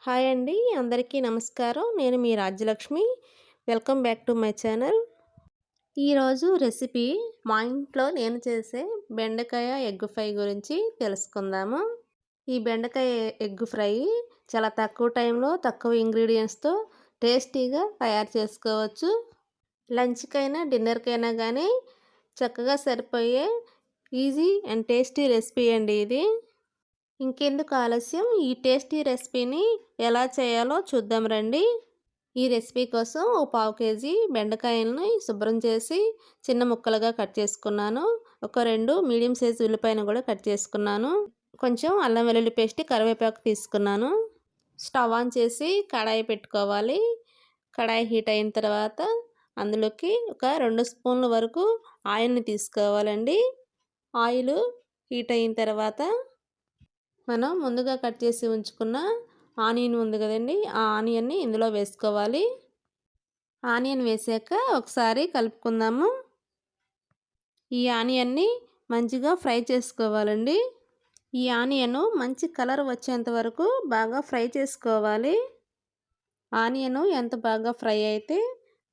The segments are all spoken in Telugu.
హాయ్ అండి. అందరికీ నమస్కారం. నేను మీ Rajyalakshmi. Welcome back to my channel. ఈరోజు రెసిపీ మా ఇంట్లో నేను చేసే బెండకాయ ఎగ్ ఫ్రై గురించి తెలుసుకుందాము. ఈ బెండకాయ ఎగ్ ఫ్రై చాలా తక్కువ టైంలో తక్కువ ఇంగ్రీడియంట్స్తో టేస్టీగా తయారు చేసుకోవచ్చు. లంచ్కైనా డిన్నర్కైనా కానీ చక్కగా సరిపోయే ఈజీ అండ్ టేస్టీ రెసిపీ అండి ఇది. ఇంకెందుకు ఆలస్యం, ఈ టేస్టీ రెసిపీని ఎలా చేయాలో చూద్దాం రండి. ఈ రెసిపీ కోసం ఒక పావు కేజీ బెండకాయలని శుభ్రం చేసి చిన్న ముక్కలుగా కట్ చేసుకున్నాను. ఒక 2 మీడియం సైజు ఉల్లిపాయను కూడా కట్ చేసుకున్నాను. కొంచెం అల్లం వెల్లుల్లి పేస్ట్, కరివేపాకు తీసుకున్నాను. స్టవ్ ఆన్ చేసి కడాయి పెట్టుకోవాలి. కడాయి హీట్ అయిన తర్వాత అందులోకి ఒక 2 స్పూన్ల వరకు ఆయిల్ని తీసుకోవాలండి. ఆయిల్ హీట్ అయిన తర్వాత మనం ముందుగా కట్ చేసి ఉంచుకున్న ఆనియన్ ఉంది కదండి, ఆ ఆనియన్ని ఇందులో వేసుకోవాలి. ఆనియన్ వేసాక ఒకసారి కలుపుకుందాము. ఈ ఆనియన్ని మంచిగా ఫ్రై చేసుకోవాలండి. ఈ ఆనియన్ మంచి కలర్ వచ్చేంత వరకు బాగా ఫ్రై చేసుకోవాలి. ఆనియన్ ఎంత బాగా ఫ్రై అయితే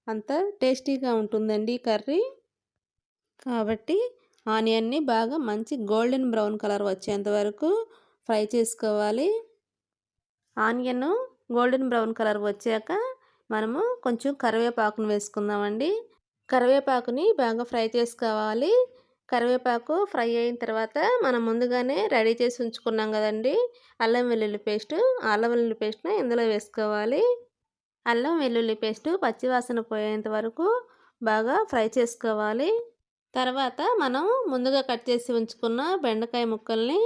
అంత టేస్టీగా ఉంటుందండి కర్రీ. కాబట్టి ఆనియన్ని బాగా మంచి గోల్డెన్ బ్రౌన్ కలర్ వచ్చేంత వరకు ఫ్రై చేసుకోవాలి. ఆనియన్ గోల్డెన్ బ్రౌన్ కలర్ వచ్చాక మనము కొంచెం కరివేపాకును వేసుకుందామండి. కరివేపాకుని బాగా ఫ్రై చేసుకోవాలి. కరివేపాకు ఫ్రై అయిన తర్వాత మనం ముందుగానే రెడీ చేసి ఉంచుకున్నాం కదండి అల్లం వెల్లుల్లి పేస్ట్ను ఇందులో వేసుకోవాలి. అల్లం వెల్లుల్లి పేస్టు పచ్చివాసన పోయేంత వరకు బాగా ఫ్రై చేసుకోవాలి. తర్వాత మనం ముందుగా కట్ చేసి ఉంచుకున్న బెండకాయ ముక్కల్ని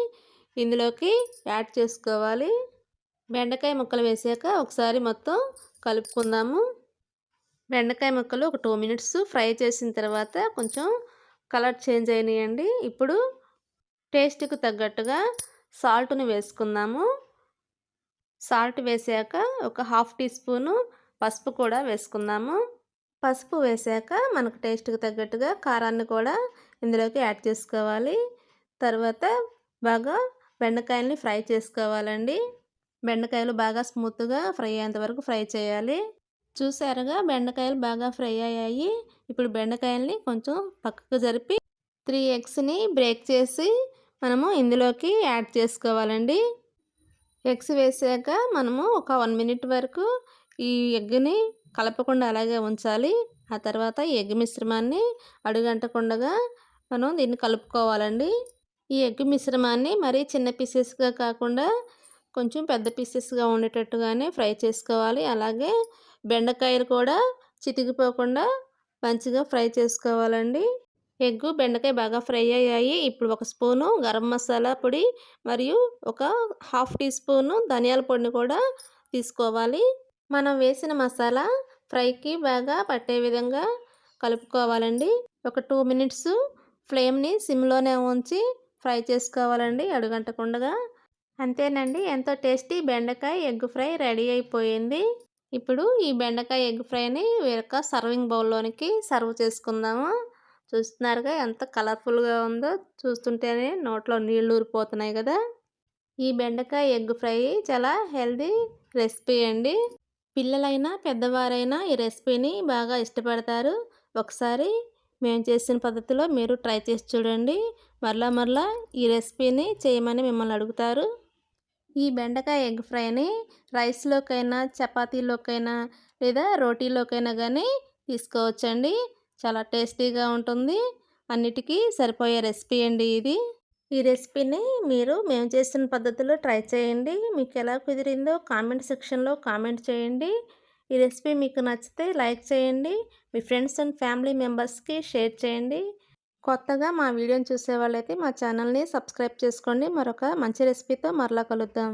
ఇందులోకి యాడ్ చేసుకోవాలి. బెండకాయ ముక్కలు వేసాక ఒకసారి మొత్తం కలుపుకుందాము. బెండకాయ ముక్కలు ఒక 2 మినిట్స్ ఫ్రై చేసిన తర్వాత కొంచెం కలర్ చేంజ్ అయినాయండి. ఇప్పుడు టేస్ట్కి తగ్గట్టుగా సాల్ట్ని వేసుకుందాము. సాల్ట్ వేసాక ఒక 1/2 టీ స్పూను పసుపు కూడా వేసుకుందాము. పసుపు వేసాక మనకు టేస్ట్కి తగ్గట్టుగా కారాన్ని కూడా ఇందులోకి యాడ్ చేసుకోవాలి. తర్వాత బాగా బెండకాయల్ని ఫ్రై చేసుకోవాలండి. బెండకాయలు బాగా స్మూత్గా ఫ్రై అయ్యేంత వరకు ఫ్రై చేయాలి. చూసారుగా బెండకాయలు బాగా ఫ్రై అయ్యాయి. ఇప్పుడు బెండకాయల్ని కొంచెం పక్కకు జరిపి 3 ఎగ్స్ని బ్రేక్ చేసి మనము ఇందులోకి యాడ్ చేసుకోవాలండి. ఎగ్స్ వేసాక మనము ఒక 1 మినిట్ వరకు ఈ ఎగ్ని కలపకుండా అలాగే ఉంచాలి. ఆ తర్వాత ఈ ఎగ్ మిశ్రమాన్ని అడుగంటకుండా మనం దీన్ని కలుపుకోవాలండి. ఈ ఎగ్ మిశ్రమాన్ని మరీ చిన్న పీసెస్గా కాకుండా కొంచెం పెద్ద పీసెస్గా ఉండేటట్టుగానే ఫ్రై చేసుకోవాలి. అలాగే బెండకాయలు కూడా చితికిపోకుండా మంచిగా ఫ్రై చేసుకోవాలండి. ఎగ్గు బెండకాయ బాగా ఫ్రై అయ్యాయి. ఇప్పుడు ఒక స్పూను గరం మసాలా పొడి మరియు ఒక 1/2 టీ స్పూను ధనియాల పొడిని కూడా తీసుకోవాలి. మనం వేసిన మసాలా ఫ్రైకి బాగా పట్టే విధంగా కలుపుకోవాలండి. ఒక 2 మినిట్స్ ఫ్లేమ్ని సిమ్లోనే ఉంచి ఫ్రై చేసుకోవాలండి అడుగంటకుండా. అంతేనండి, ఎంతో టేస్టీ బెండకాయ ఎగ్ ఫ్రై రెడీ అయిపోయింది. ఇప్పుడు ఈ బెండకాయ ఎగ్ ఫ్రైని వేరొక సర్వింగ్ బౌల్లోనికి సర్వ్ చేసుకుందాము. చూస్తున్నారుగా ఎంత కలర్ఫుల్గా ఉందో, చూస్తుంటేనే నోట్లో నీళ్ళు ఊరిపోతున్నాయి కదా. ఈ బెండకాయ ఎగ్ ఫ్రై చాలా హెల్దీ రెసిపీ అండి. పిల్లలైనా పెద్దవారైనా ఈ రెసిపీని బాగా ఇష్టపడతారు. ఒకసారి మేము చేసిన పద్ధతిలో మీరు ట్రై చేసి చూడండి. మరలా ఈ రెసిపీని చేయమని మిమ్మల్ని అడుగుతారు. ఈ బెండకాయ ఎగ్ ఫ్రైని రైస్లోకైనా, చపాతీలోకైనా లేదా రోటీలోకైనా కానీ తీసుకోవచ్చండి. చాలా టేస్టీగా ఉంటుంది. అన్నిటికీ సరిపోయే రెసిపీ అండి ఇది. ఈ రెసిపీని మీరు మేము చేసిన పద్ధతిలో ట్రై చేయండి. మీకు ఎలా కుదిరిందో కామెంట్ సెక్షన్లో కామెంట్ చేయండి. ఈ రెసిపీ మీకు నచ్చితే లైక్ చేయండి. మీ ఫ్రెండ్స్ అండ్ ఫ్యామిలీ మెంబర్స్కి షేర్ చేయండి. కొత్తగా మా వీడియోని చూసే వాళ్ళైతే మా ఛానల్ని సబ్స్క్రైబ్ చేసుకోండి. మరొక మంచి రెసిపీతో మరలా కలుద్దాం.